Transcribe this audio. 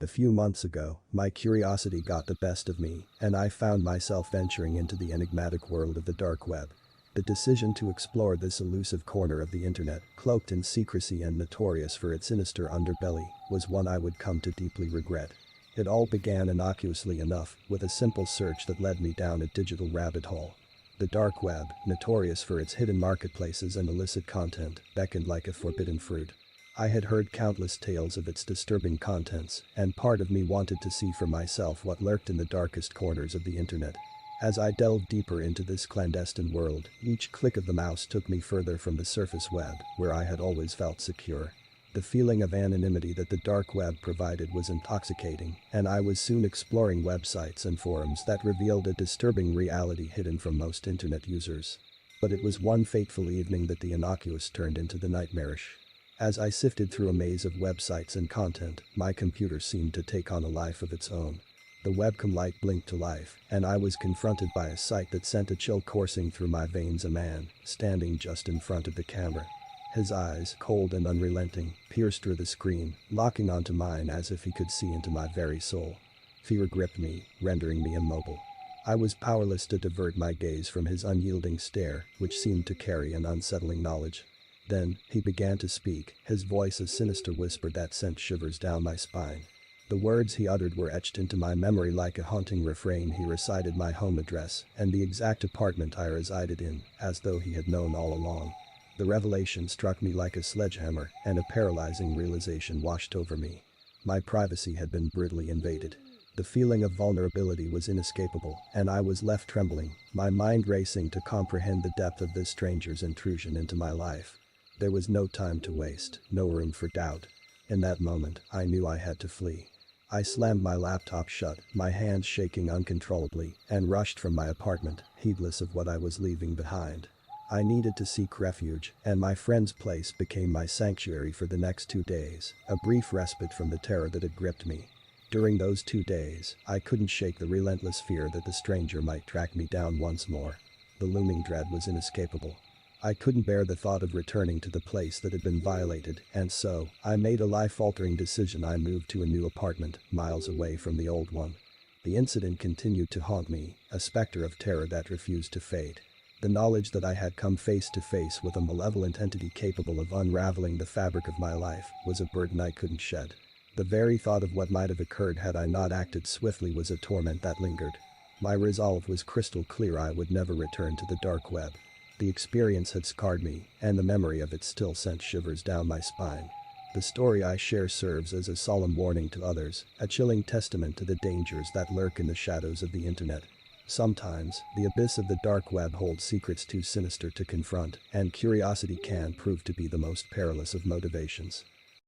A few months ago, my curiosity got the best of me, and I found myself venturing into the enigmatic world of the dark web. The decision to explore this elusive corner of the internet, cloaked in secrecy and notorious for its sinister underbelly, was one I would come to deeply regret. It all began innocuously enough, with a simple search that led me down a digital rabbit hole. The dark web, notorious for its hidden marketplaces and illicit content, beckoned like a forbidden fruit. I had heard countless tales of its disturbing contents, and part of me wanted to see for myself what lurked in the darkest corners of the internet. As I delved deeper into this clandestine world, each click of the mouse took me further from the surface web, where I had always felt secure. The feeling of anonymity that the dark web provided was intoxicating, and I was soon exploring websites and forums that revealed a disturbing reality hidden from most internet users. But it was one fateful evening that the innocuous turned into the nightmarish. As I sifted through a maze of websites and content, my computer seemed to take on a life of its own. The webcam light blinked to life, and I was confronted by a sight that sent a chill coursing through my veins. A man, standing just in front of the camera. His eyes, cold and unrelenting, pierced through the screen, locking onto mine as if he could see into my very soul. Fear gripped me, rendering me immobile. I was powerless to divert my gaze from his unyielding stare, which seemed to carry an unsettling knowledge. Then, he began to speak, his voice a sinister whisper that sent shivers down my spine. The words he uttered were etched into my memory like a haunting refrain. He recited my home address and the exact apartment I resided in, as though he had known all along. The revelation struck me like a sledgehammer, and a paralyzing realization washed over me. My privacy had been brutally invaded. The feeling of vulnerability was inescapable, and I was left trembling, my mind racing to comprehend the depth of this stranger's intrusion into my life. There was no time to waste, no room for doubt. In that moment, I knew I had to flee. I slammed my laptop shut, my hands shaking uncontrollably, and rushed from my apartment, heedless of what I was leaving behind. I needed to seek refuge, and my friend's place became my sanctuary for the next 2 days, a brief respite from the terror that had gripped me. During those 2 days, I couldn't shake the relentless fear that the stranger might track me down once more. The looming dread was inescapable. I couldn't bear the thought of returning to the place that had been violated, and so, I made a life-altering decision. I moved to a new apartment, miles away from the old one. The incident continued to haunt me, a specter of terror that refused to fade. The knowledge that I had come face to face with a malevolent entity capable of unraveling the fabric of my life was a burden I couldn't shed. The very thought of what might have occurred had I not acted swiftly was a torment that lingered. My resolve was crystal clear. I would never return to the dark web. The experience had scarred me, and the memory of it still sent shivers down my spine. The story I share serves as a solemn warning to others, a chilling testament to the dangers that lurk in the shadows of the internet. Sometimes, the abyss of the dark web holds secrets too sinister to confront, and curiosity can prove to be the most perilous of motivations.